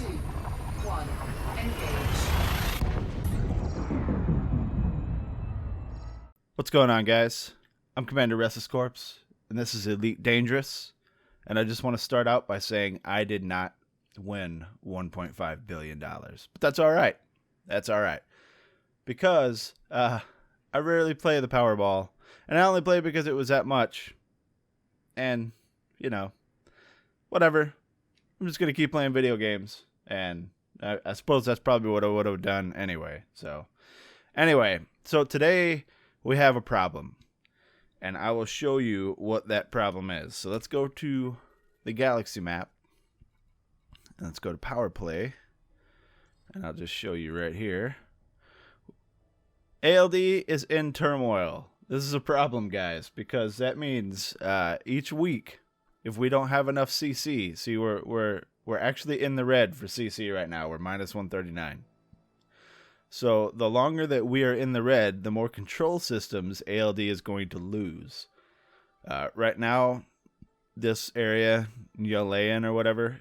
2, 1, engage. What's going on, guys? I'm Commander RestlessCorpse, and this is Elite Dangerous. And I just want to start out by saying I did not win $1.5 billion. But that's all right. That's all right. Because I rarely play the Powerball, and I only play because it was that much. And, you know, whatever. I'm just going to keep playing video games. And I suppose that's probably what I would have done anyway. So today we have a problem. And I will show you what that problem is. So let's go to the galaxy map. And let's go to Power Play. And I'll just show you right here. ALD is in turmoil. This is a problem, guys, because that means each week, if we don't have enough CC, see, we're actually in the red for CC right now. We're minus 139. So the longer that we are in the red, the more control systems ALD is going to lose. Right now, this area, Nyalayan or whatever,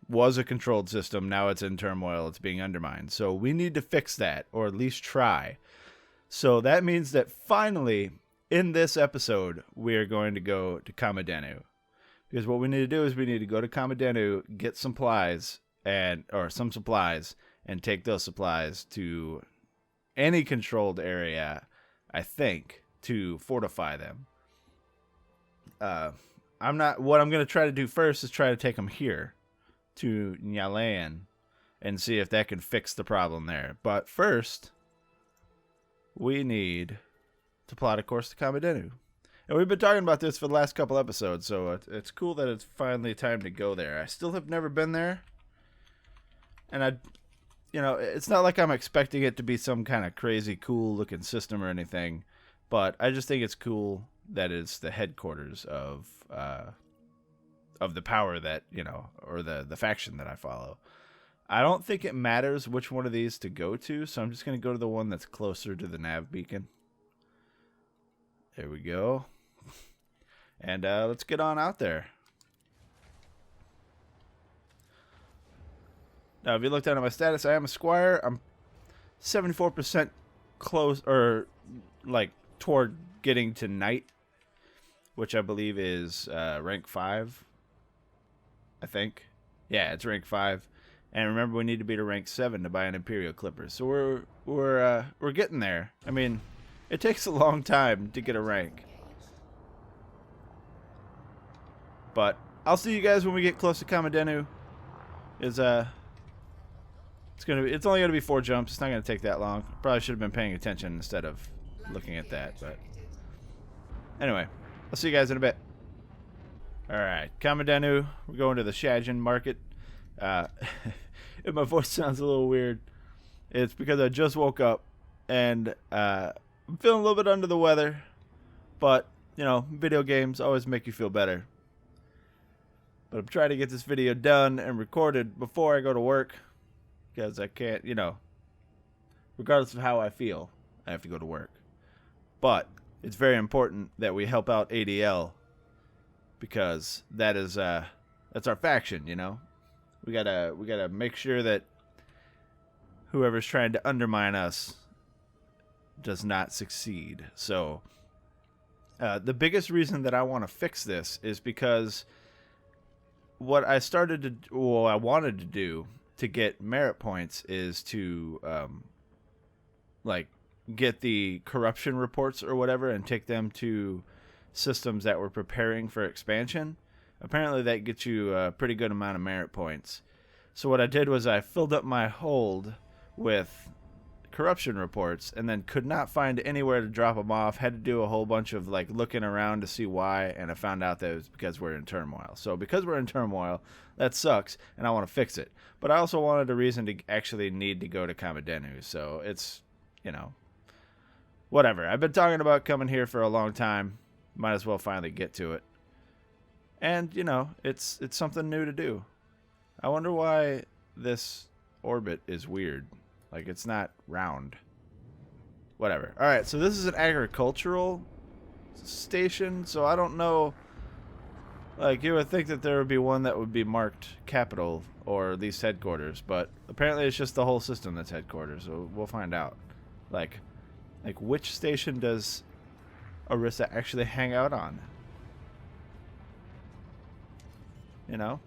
was a controlled system. Now it's in turmoil. It's being undermined. So we need to fix that, or at least try. So that means that finally, in this episode, we are going to go to Kamadhenu. Because what we need to do is we need to go to Kamadhenu, get some supplies, and take those supplies to any controlled area, I think, to fortify them. What I'm going to try to do first is try to take them here to Nyalayan and see if that can fix the problem there. But first, we need to plot a course to Kamadhenu. And we've been talking about this for the last couple episodes, so it's cool that it's finally time to go there. I still have never been there. And it's not like I'm expecting it to be some kind of crazy cool looking system or anything, but I just think it's cool that it's the headquarters of the power that, or the faction that I follow. I don't think it matters which one of these to go to, so I'm just going to go to the one that's closer to the nav beacon. There we go. And let's get on out there. Now, if you look down at my status, I am a squire. I'm 74% close, or toward getting to knight, which I believe is rank 5. I think. Yeah, it's rank 5. And remember, we need to be to rank 7 to buy an Imperial clipper. So we're getting there. I mean, it takes a long time to get a rank. But I'll see you guys when we get close to Kamadhenu. It's only gonna be 4 jumps. It's not gonna take that long. Probably should have been paying attention instead of looking at that. But anyway, I'll see you guys in a bit. All right, Kamadhenu. We're going to the Shajin market. If my voice sounds a little weird, it's because I just woke up and I'm feeling a little bit under the weather. But video games always make you feel better. But I'm trying to get this video done and recorded before I go to work. Because I can't, regardless of how I feel, I have to go to work. But it's very important that we help out ADL, because that's our faction, We gotta make sure that whoever's trying to undermine us does not succeed. So the biggest reason that I want to fix this is because what I wanted to do to get merit points is to get the corruption reports or whatever and take them to systems that were preparing for expansion. Apparently that gets you a pretty good amount of merit points. So what I did was I filled up my hold with corruption reports and then could not find anywhere to drop them off. Had to do a whole bunch of looking around to see why, and I found out that it was because we're in turmoil. So because we're in turmoil, that sucks, and I want to fix it. But I also wanted a reason to actually need to go to Kamadhenu. So it's, whatever. I've been talking about coming here for a long time. Might as well finally get to it. And, it's something new to do. I wonder why this orbit is weird. It's not round. Whatever. All right, so this is an agricultural station, so I don't know Like, you would think that there would be one that would be marked capital or at least headquarters, but apparently it's just the whole system that's headquarters, so we'll find out. Like which station does Arissa actually hang out on? You know?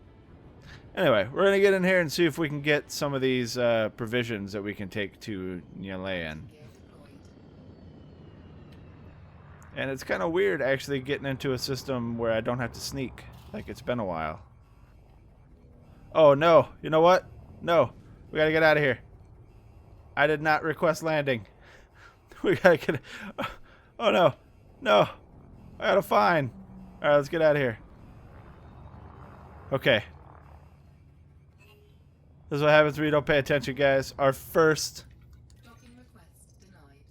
Anyway, we're going to get in here and see if we can get some of these provisions that we can take to Nyalayan. And it's kind of weird actually getting into a system where I don't have to sneak. Like, it's been a while. Oh, no. You know what? No. We got to get out of here. I did not request landing. We got to get... Oh, no. No. I got a fine. All right, let's get out of here. Okay. This is what happens when you don't pay attention, guys. Our first...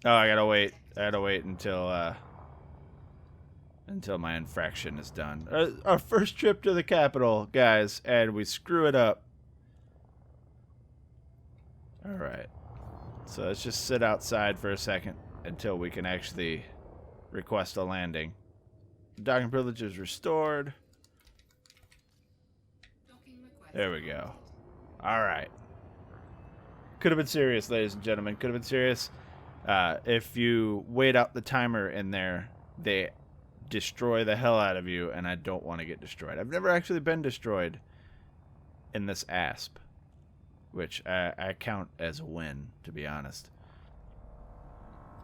Oh, I got to wait. I got to wait until my infraction is done. Our first trip to the capital, guys, and we screw it up. Alright. So let's just sit outside for a second until we can actually request a landing. Docking privilege is restored. There we go. Alright. Could have been serious, ladies and gentlemen. Could have been serious. If you wait out the timer in there, they destroy the hell out of you, and I don't want to get destroyed. I've never actually been destroyed in this ASP, which I count as a win, to be honest.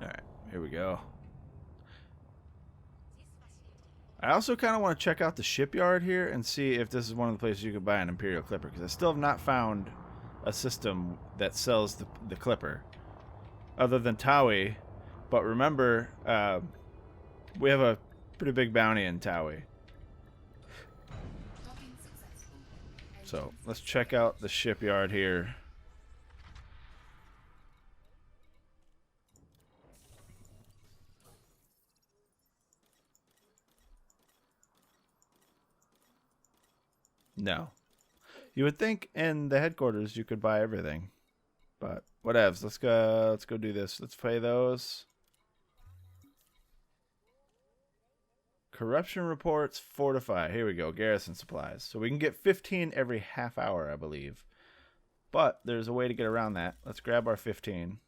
Alright, here we go. I also kind of want to check out the shipyard here and see if this is one of the places you could buy an Imperial Clipper, because I still have not found a system that sells the Clipper other than Tawi. But remember, we have a pretty big bounty in Tawi. So let's check out the shipyard here. No. You would think in the headquarters you could buy everything. But whatevs. Let's go do this. Let's pay those. Corruption reports, fortify. Here we go. Garrison supplies. So we can get 15 every half hour, I believe. But there's a way to get around that. Let's grab our 15.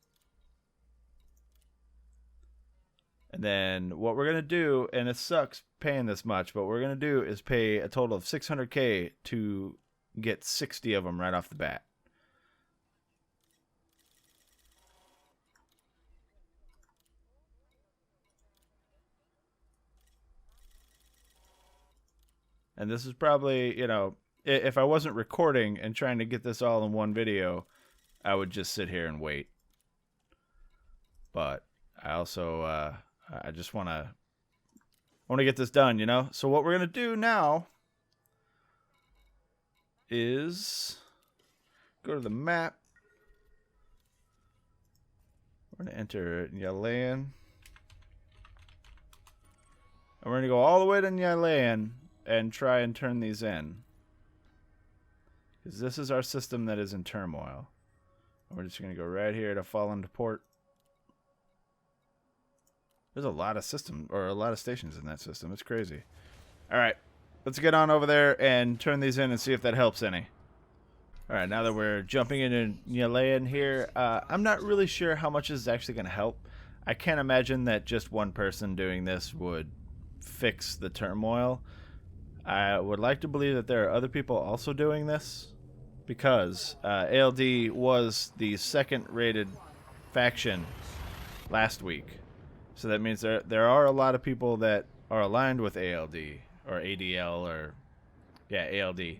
And then what we're going to do, and it sucks paying this much, but what we're going to do is pay a total of 600k to get 60 of them right off the bat. And this is probably, you know, if I wasn't recording and trying to get this all in one video, I would just sit here and wait. But I also, I just want to get this done, you know? So what we're going to do now is go to the map. We're going to enter Nyalayan. And we're going to go all the way to Nyalayan and try and turn these in. Because this is our system that is in turmoil. And we're just going to go right here to fall into port. There's a lot of stations in that system. It's crazy. Alright. Let's get on over there and turn these in and see if that helps any. Alright, now that we're jumping into Nyalayan here, I'm not really sure how much this is actually going to help. I can't imagine that just one person doing this would fix the turmoil. I would like to believe that there are other people also doing this, because ALD was the second rated faction last week. So that means there are a lot of people that are aligned with ALD or ADL or yeah, ALD.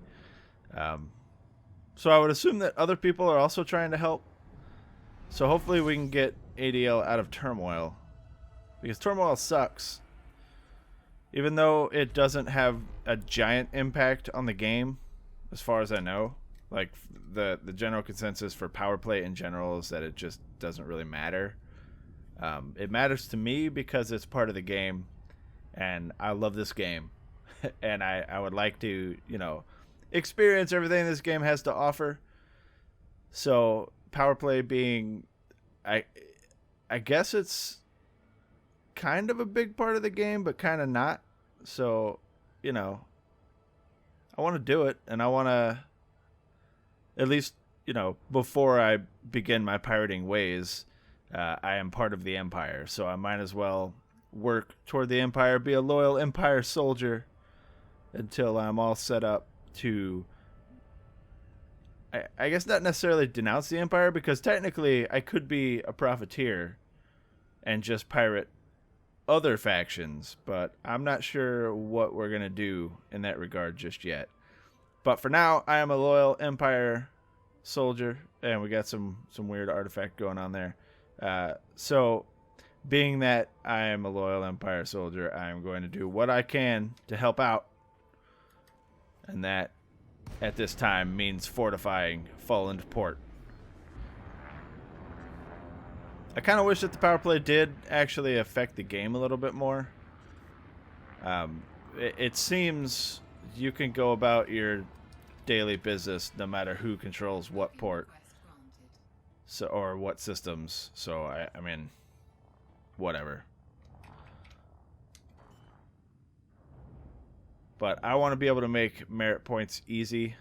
So I would assume that other people are also trying to help. So hopefully we can get ADL out of turmoil, because turmoil sucks. Even though it doesn't have a giant impact on the game, as far as I know. Like, the general consensus for power play in general is that it just doesn't really matter. It matters to me because it's part of the game, and I love this game. And I would like to, you know, experience everything this game has to offer. So, power play being... I guess it's kind of a big part of the game, but kind of not. So, you know, I want to do it, and I want to, at least, before I begin my pirating ways, I am part of the Empire, so I might as well work toward the Empire, be a loyal Empire soldier until I'm all set up to, I guess not necessarily denounce the Empire, because technically I could be a profiteer and just pirate other factions, but I'm not sure what we're going to do in that regard just yet. But for now, I am a loyal Empire soldier, and we got some weird artifact going on there. So being that I am a loyal Empire soldier, I am going to do what I can to help out. And that, at this time, means fortifying Fallen Port. I kind of wish that the power play did actually affect the game a little bit more. It seems you can go about your daily business no matter who controls what port, or what systems. So I mean, whatever. But I want to be able to make merit points easy.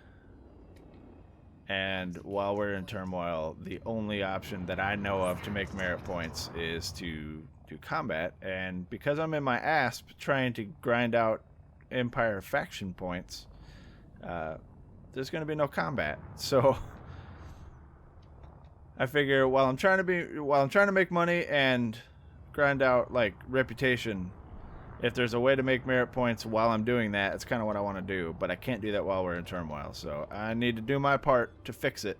And while we're in Turmoil, the only option that I know of to make merit points is to do combat. And because I'm in my ASP trying to grind out Empire faction points, there's going to be no combat. So I figure while I'm trying to make money and grind out like reputation, if there's a way to make merit points while I'm doing that, it's kind of what I want to do. But I can't do that while we're in Turmoil. So I need to do my part to fix it.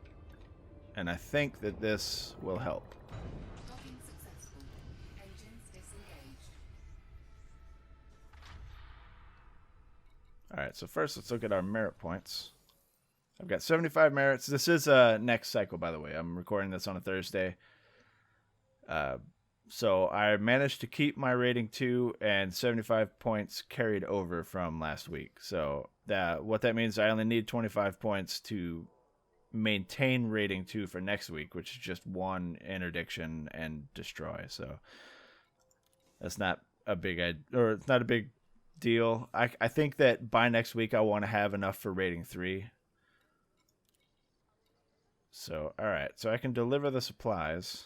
And I think that this will help. Docking successful. Engines disengaged. Alright, so first let's look at our merit points. I've got 75 merits. This is next cycle, by the way. I'm recording this on a Thursday. So I managed to keep my rating 2 and 75 points carried over from last week. So what that means, I only need 25 points to maintain rating 2 for next week, which is just 1 interdiction and destroy. So that's not a big it's not a big deal. I think that by next week I want to have enough for rating 3. So all right, so I can deliver the supplies.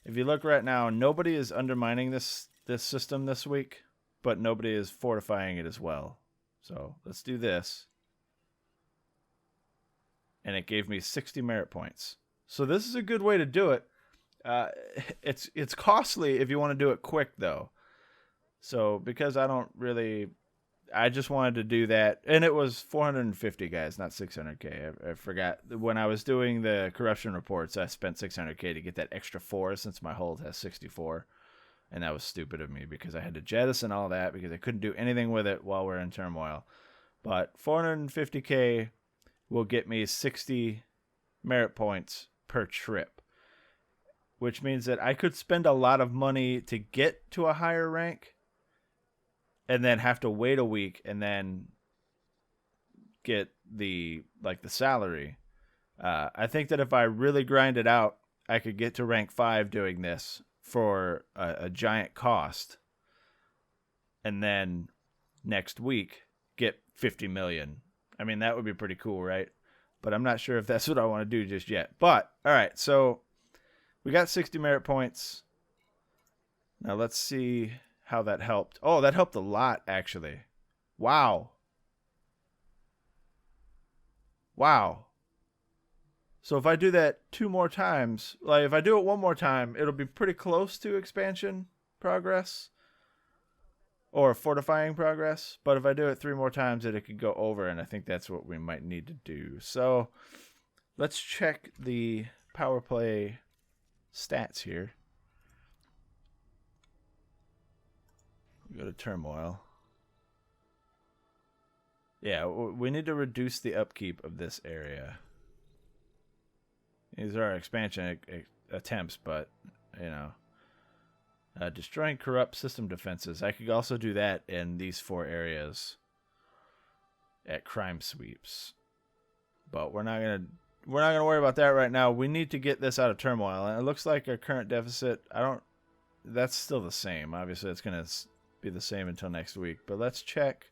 If you look right now, nobody is undermining this system this week, but nobody is fortifying it as well. So let's do this. And it gave me 60 merit points. So this is a good way to do it. It's costly if you want to do it quick, though. So because I just wanted to do that. And it was 450, guys, not 600K. I forgot. When I was doing the corruption reports, I spent 600K to get that extra 4 since my hold has 64. And that was stupid of me because I had to jettison all that because I couldn't do anything with it while we're in Turmoil. But 450K will get me 60 merit points per trip, which means that I could spend a lot of money to get to a higher rank and then have to wait a week and then get the salary. I think that if I really grind it out, I could get to rank 5 doing this for a giant cost. And then next week, get 50 million. I mean, that would be pretty cool, right? But I'm not sure if that's what I want to do just yet. But, all right, so we got 60 merit points. Now let's see how that helped. Oh, that helped a lot, actually. Wow. So if I do that 2 more times, like if I do it 1 more time, it'll be pretty close to expansion progress or fortifying progress. But if I do it 3 more times, it could go over, and I think that's what we might need to do. So let's check the power play stats here. Go to Turmoil. Yeah, we need to reduce the upkeep of this area. These are our expansion attempts, but, destroying corrupt system defenses. I could also do that in these 4 areas at crime sweeps. But we're not gonna worry about that right now. We need to get this out of Turmoil, and it looks like our current deficit, that's still the same. Obviously, it's gonna be the same until next week, but let's check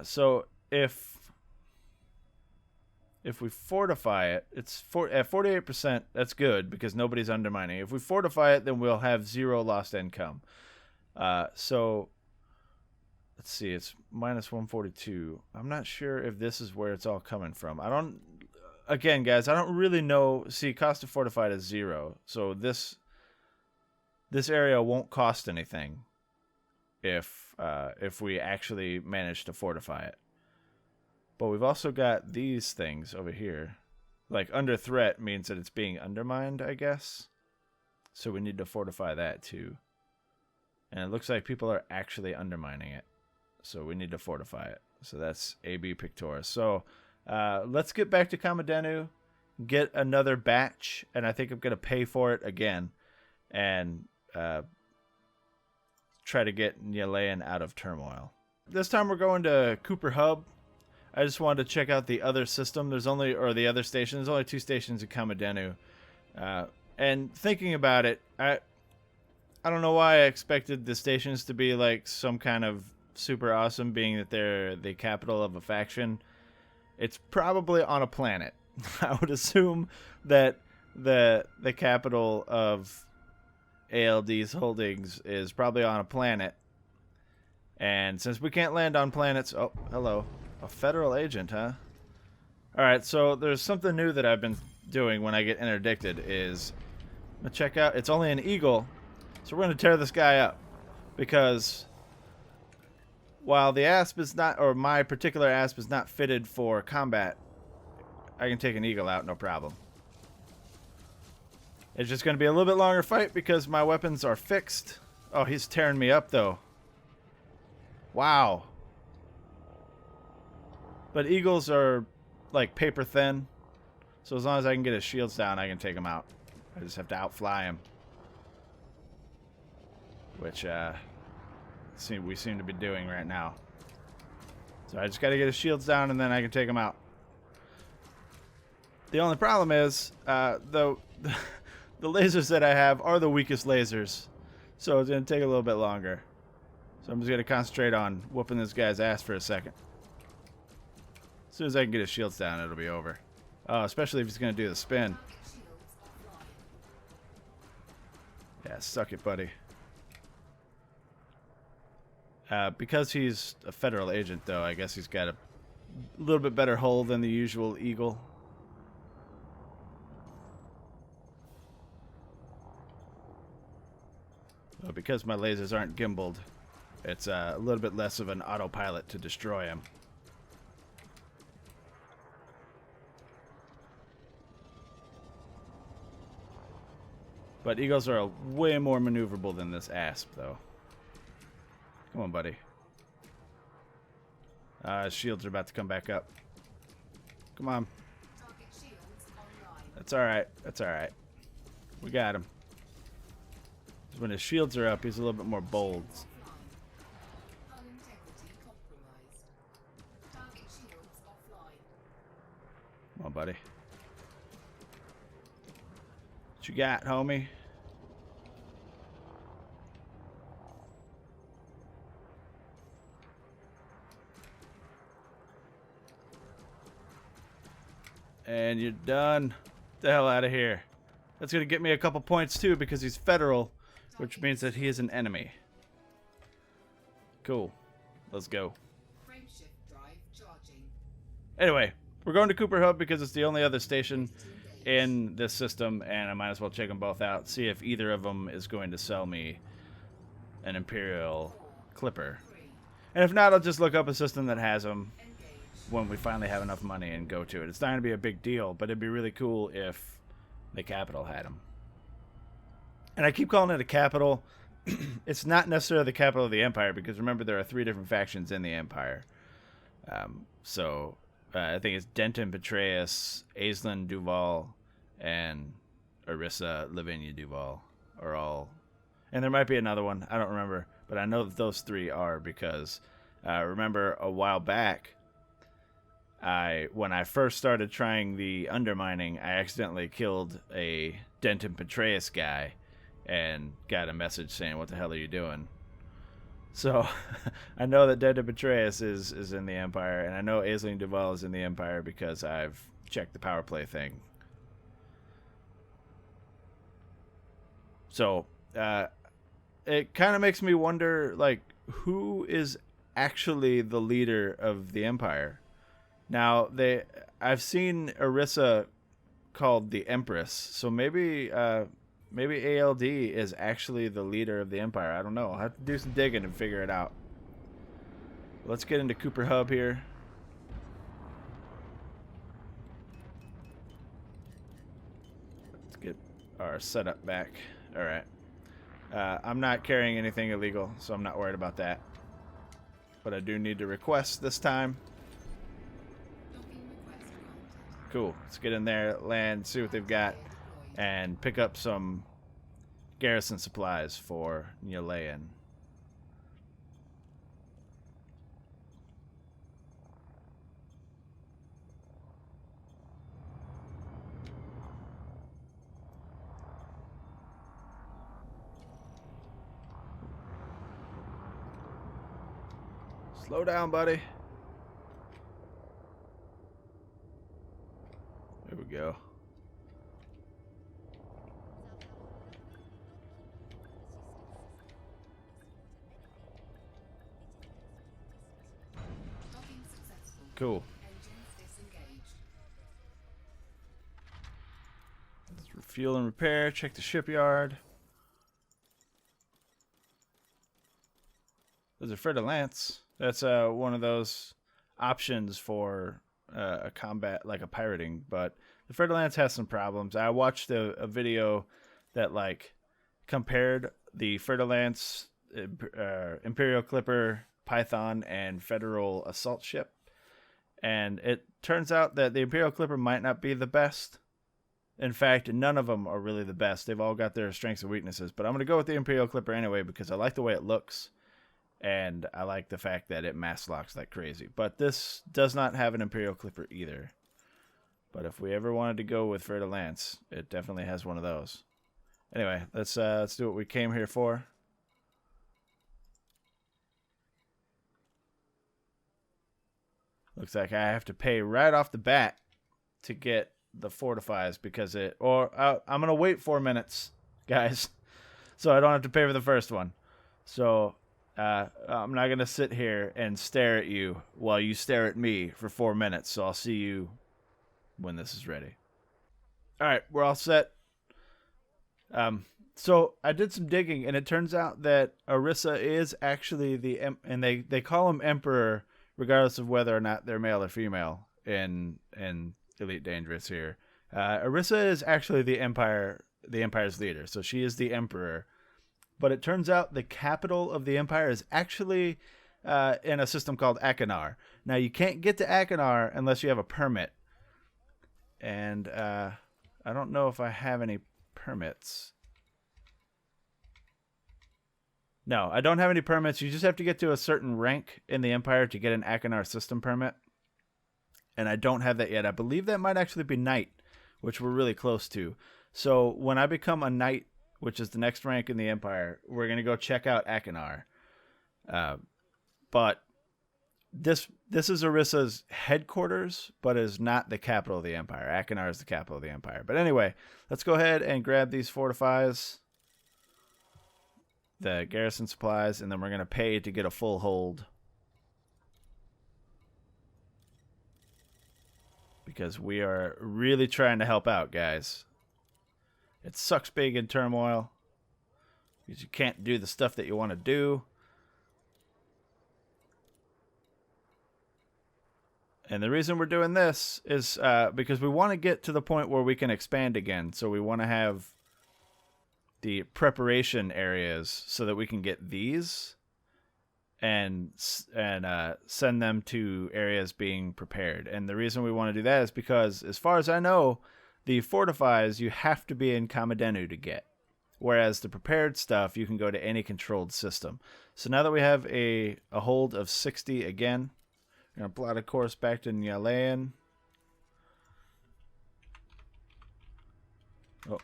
So if we fortify it, it's at 48%. That's good because nobody's undermining. If we fortify it, then we'll have 0 lost income. So let's see. It's minus 142. I'm not sure if this is where it's all coming from. Again, guys, I don't really know. See, cost of fortified is 0. So this area won't cost anything if we actually manage to fortify it. But we've also got these things over here. Like, under threat means that it's being undermined, I guess. So we need to fortify that, too. And it looks like people are actually undermining it. So we need to fortify it. So that's AB Pictoris. So let's get back to Kamadhenu, get another batch, and I think I'm going to pay for it again. And try to get Nyalayan out of Turmoil. This time we're going to Cooper Hub. I just wanted to check out the other system. The other station. There's only 2 stations in Kamadhenu. And thinking about it, I don't know why I expected the stations to be like some kind of super awesome, being that they're the capital of a faction. It's probably on a planet. I would assume that the capital of ALD's holdings is probably on a planet. And since we can't land on planets... Oh, hello. A federal agent, huh? Alright, so there's something new that I've been doing when I get interdicted is... I'm gonna check out... It's only an eagle. So we're going to tear this guy up. Because... while the asp is not... or my particular asp is not fitted for combat, I can take an eagle out, no problem. It's just going to be a little bit longer fight because my weapons are fixed. Oh, he's tearing me up, though. Wow. But eagles are, like, paper thin. So as long as I can get his shields down, I can take him out. I just have to outfly him. Which, we seem to be doing right now. So I just got to get his shields down, and then I can take him out. The only problem is, the lasers that I have are the weakest lasers. So it's going to take a little bit longer. So I'm just going to concentrate on whooping this guy's ass for a second. As soon as I can get his shields down, it'll be over. Especially if he's going to do the spin. Yeah, suck it, buddy. Because he's a federal agent, though, I guess he's got a little bit better hull than the usual eagle. Well, because my lasers aren't gimbaled, it's a little bit less of an autopilot to destroy him. But eagles are way more maneuverable than this asp, though. Come on, buddy. His shields are about to come back up. Come on. That's alright. That's alright. We got him. When his shields are up, he's a little bit more bold. Come on, buddy. What you got, homie? And you're done. Get the hell out of here. That's going to get me a couple points, too, because he's federal, which means that he is an enemy. Cool. Let's go. Anyway, we're going to Cooper Hub because it's the only other station in this system, and I might as well check them both out, see if either of them is going to sell me an Imperial Clipper. And if not, I'll just look up a system that has them when we finally have enough money and go to it. It's not going to be a big deal, but it'd be really cool if the capital had them. And I keep calling it a capital. It's not necessarily the capital of the Empire, because remember, there are 3 different factions in the Empire. I think it's Denton Petraeus, Aislinn Duval, and Arissa Levigny-Duval are all... And there might be another one. I don't remember. But I know that those 3 are, because remember a while back, when I first started trying the undermining, I accidentally killed a Denton Petraeus guy and got a message saying, "What the hell are you doing?" So I know that Dead to Betrayus is in the Empire, and I know Levigny-Duval is in the Empire because I've checked the power play thing. So it kind of makes me wonder, like, who is actually the leader of the Empire? Now, I've seen Arissa called the Empress, so maybe ALD is actually the leader of the Empire. I don't know. I'll have to do some digging and figure it out. Let's get into Cooper Hub here. Let's get our setup back. All right. I'm not carrying anything illegal, so I'm not worried about that. But I do need to request this time. Cool. Let's get in there, land, see what they've got, and pick up some garrison supplies for Nyalayan. Slow down, buddy. There we go. Cool. Let's refuel and repair. Check the shipyard. There's a Fer-de-Lance. That's one of those options for a combat, like a pirating. But the Fer-de-Lance has some problems. I watched a video that like compared the Fer-de-Lance, Imperial Clipper, Python, and Federal assault ship. And it turns out that the Imperial Clipper might not be the best. In fact, none of them are really the best. They've all got their strengths and weaknesses. But I'm going to go with the Imperial Clipper anyway because I like the way it looks. And I like the fact that it mass locks like crazy. But this does not have an Imperial Clipper either. But if we ever wanted to go with Fer-de-Lance, it definitely has one of those. Anyway, let's do what we came here for. Looks like I have to pay right off the bat to get the fortifies because I'm going to wait 4 minutes, guys, so I don't have to pay for the first one. So I'm not going to sit here and stare at you while you stare at me for 4 minutes. So I'll see you when this is ready. All right, we're all set. So I did some digging, and it turns out that Arissa is actually and they call him Emperor regardless of whether or not they're male or female in Elite Dangerous here. Arissa is actually the Empire's leader, so she is the Emperor. But it turns out the capital of the Empire is actually in a system called Akinar. Now, you can't get to Akinar unless you have a permit. And I don't know if I have any permits. No, I don't have any permits. You just have to get to a certain rank in the Empire to get an Akinar system permit. And I don't have that yet. I believe that might actually be Knight, which we're really close to. So when I become a Knight, which is the next rank in the Empire, we're going to go check out Akinar. But this is Arissa's headquarters, but is not the capital of the Empire. Akinar is the capital of the Empire. But anyway, let's go ahead and grab these fortifies, the garrison supplies, and then we're going to pay to get a full hold. Because we are really trying to help out, guys. It sucks big in Turmoil because you can't do the stuff that you want to do. And the reason we're doing this is because we want to get to the point where we can expand again. So we want to have the preparation areas so that we can get these and send them to areas being prepared. And the reason we want to do that is because, as far as I know, the fortifies you have to be in Kamadhenu to get, whereas the prepared stuff you can go to any controlled system. So now that we have a hold of 60 again, we're going to plot a course back to Nyalayan. Oh,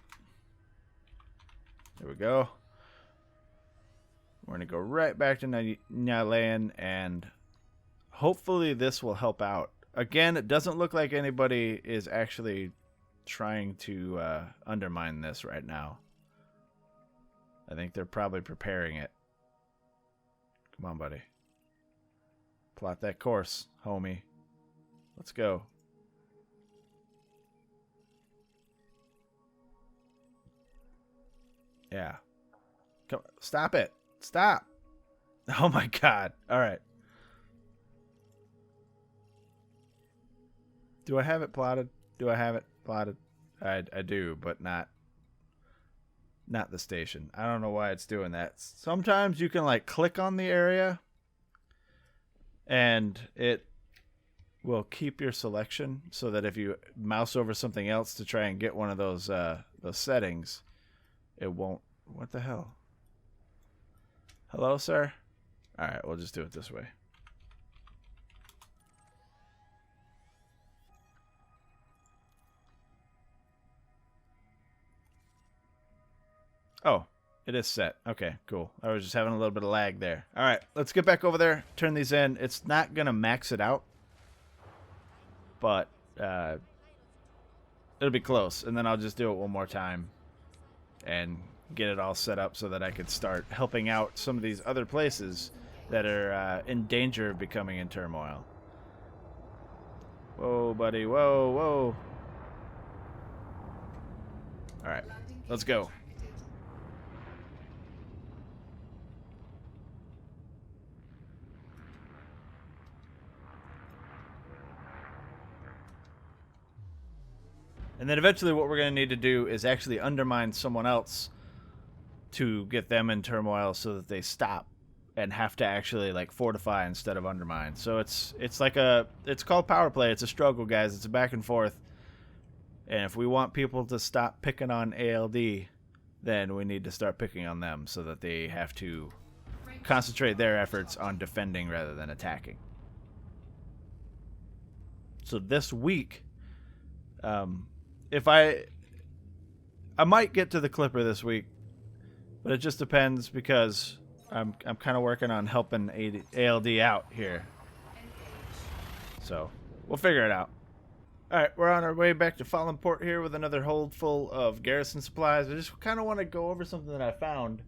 there we go. We're going to go right back to Nyalayan, and hopefully this will help out. Again, it doesn't look like anybody is actually trying to undermine this right now. I think they're probably preparing it. Come on, buddy. Plot that course, homie. Let's go. Yeah. Come, stop it. Stop. Oh my god. All right. Do I have it plotted? Do I have it plotted? I do, but not the station. I don't know why it's doing that. Sometimes you can like click on the area and it will keep your selection so that if you mouse over something else to try and get one of those settings, it won't. What the hell? Hello, sir? All right, we'll just do it this way. Oh, it is set. Okay, cool. I was just having a little bit of lag there. All right, let's get back over there, turn these in. It's not going to max it out, but it'll be close. And then I'll just do it one more time and get it all set up so that I could start helping out some of these other places that are in danger of becoming in turmoil. Whoa, buddy. Whoa, whoa. All right, let's go. And then eventually what we're going to need to do is actually undermine someone else to get them in turmoil so that they stop and have to actually like fortify instead of undermine. So it's called power play. It's a struggle, guys. It's a back and forth. And if we want people to stop picking on ALD, then we need to start picking on them so that they have to concentrate their efforts on defending rather than attacking. So this week, if I might get to the Clipper this week, but it just depends because I'm kind of working on helping ALD out here. So we'll figure it out. All right, we're on our way back to Fallen Port here with another hold full of garrison supplies. I just kind of want to go over something that I found,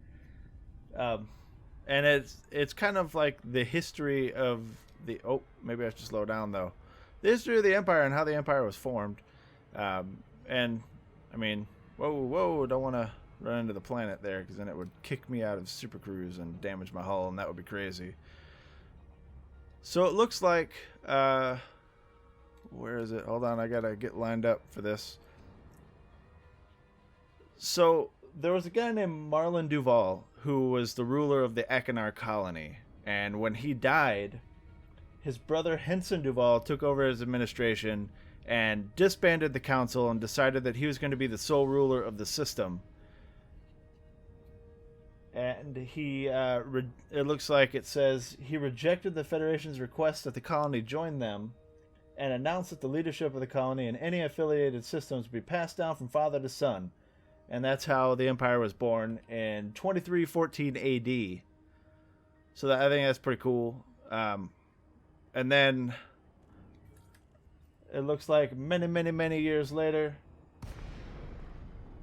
and it's kind of like the history of the. Oh, maybe I should slow down though. The history of the Empire and how the Empire was formed. And I mean, whoa, don't want to run into the planet there because then it would kick me out of Super Cruise and damage my hull, and that would be crazy. So it looks like, where is it? Hold on, I gotta get lined up for this. So there was a guy named Marlon Duval who was the ruler of the Akinar colony, and when he died, his brother Henson Duval took over his administration and disbanded the council and decided that he was going to be the sole ruler of the system. And he, it looks like it says, he rejected the Federation's request that the colony join them and announced that the leadership of the colony and any affiliated systems be passed down from father to son. And that's how the Empire was born in 2314 AD. So I think that's pretty cool. And then it looks like many years later,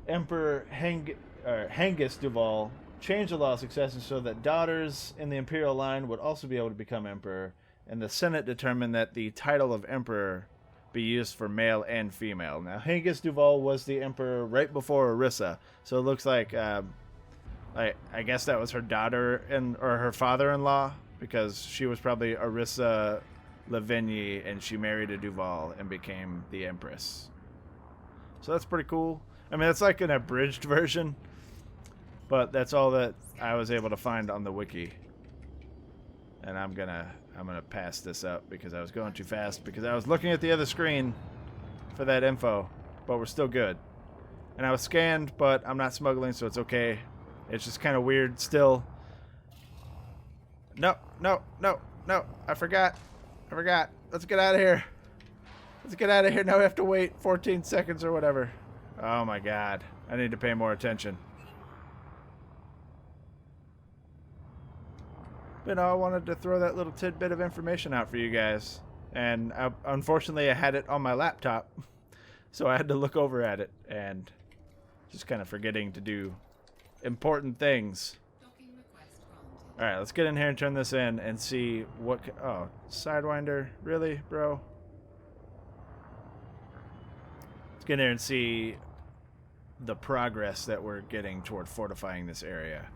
Emperor Hengist Duval changed the law of succession so that daughters in the Imperial line would also be able to become emperor, and the Senate determined that the title of emperor be used for male and female. Now, Hengist Duval was the emperor right before Arissa, so it looks like, I guess that was her daughter or her father-in-law, because she was probably Arissa Levigny, and she married a Duval and became the Empress. So that's pretty cool. I mean, it's like an abridged version, but that's all that I was able to find on the wiki. And I'm gonna pass this up because I was going too fast because I was looking at the other screen for that info, but we're still good. And I was scanned, but I'm not smuggling, so it's okay. It's just kind of weird still. No, I forgot. Let's get out of here. Now we have to wait 14 seconds or whatever. Oh my god. I need to pay more attention. But no, I wanted to throw that little tidbit of information out for you guys. And unfortunately, I had it on my laptop. So I had to look over at it and just kind of forgetting to do important things. Docking request granted. Alright, let's get in here and turn this in and see what... Oh, Sidewinder? Really, bro? Let's get in here and see the progress that we're getting toward fortifying this area.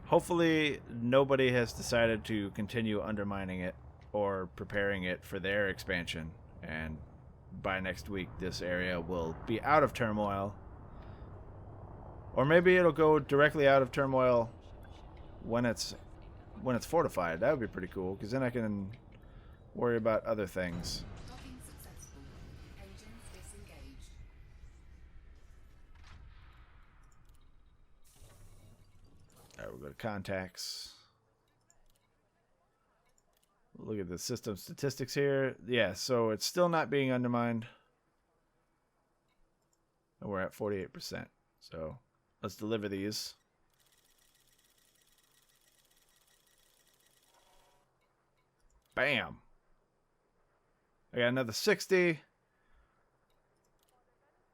Hopefully, nobody has decided to continue undermining it or preparing it for their expansion. And by next week, this area will be out of turmoil. Or maybe it'll go directly out of turmoil when it's fortified. That would be pretty cool, because then I can worry about other things. Docking successful. Engines disengaged. Alright, we'll go to contacts. Look at the system statistics here. Yeah, so it's still not being undermined. And we're at 48%. So let's deliver these. Bam. I got another 60.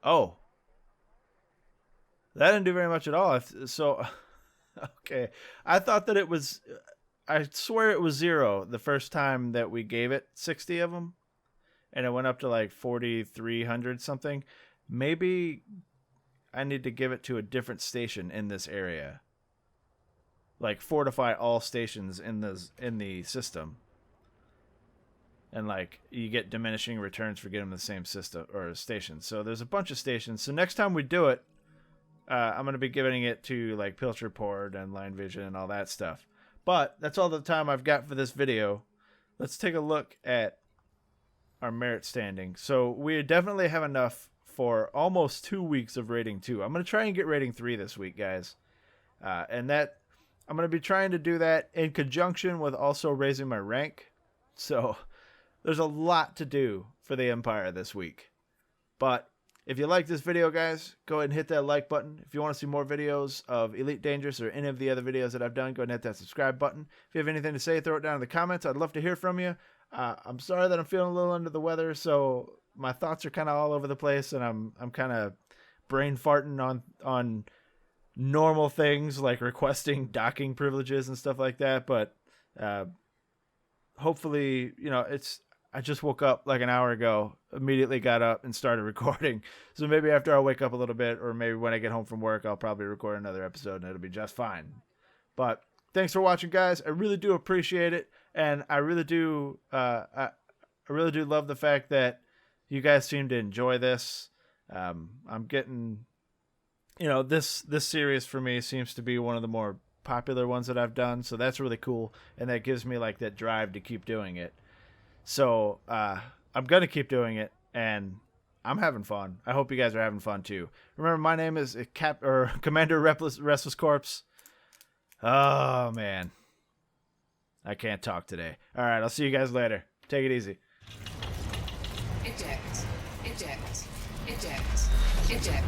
Oh. That didn't do very much at all. So, okay. I thought that it was... I swear it was 0 the first time that we gave it 60 of them. And it went up to like 4,300 something. Maybe I need to give it to a different station in this area. Like fortify all stations in the system. And like you get diminishing returns for getting the same system or station. So there's a bunch of stations. So next time we do it, I'm going to be giving it to like Pilcher Port and Line Vision and all that stuff. But that's all the time I've got for this video. Let's take a look at our merit standing. So we definitely have enough for almost 2 weeks of rating 2. I'm going to try and get rating 3 this week, guys. And that I'm going to be trying to do that in conjunction with also raising my rank. So there's a lot to do for the Empire this week. But if you like this video, guys, go ahead and hit that like button. If you want to see more videos of Elite Dangerous or any of the other videos that I've done, go ahead and hit that subscribe button. If you have anything to say, throw it down in the comments. I'd love to hear from you. I'm sorry that I'm feeling a little under the weather, so my thoughts are kind of all over the place, and I'm kind of brain farting on normal things like requesting docking privileges and stuff like that. But hopefully, you know, I just woke up like an hour ago, immediately got up and started recording. So maybe after I wake up a little bit, or maybe when I get home from work, I'll probably record another episode and it'll be just fine. But thanks for watching, guys. I really do appreciate it. And I really do, I really do love the fact that you guys seem to enjoy this. I'm getting, you know, this series for me seems to be one of the more popular ones that I've done. So that's really cool. And that gives me like that drive to keep doing it. So I'm going to keep doing it, and I'm having fun. I hope you guys are having fun, too. Remember, my name is Commander RestlessCorpse. Oh, man. I can't talk today. All right, I'll see you guys later. Take it easy. Eject. Eject. Eject. Eject.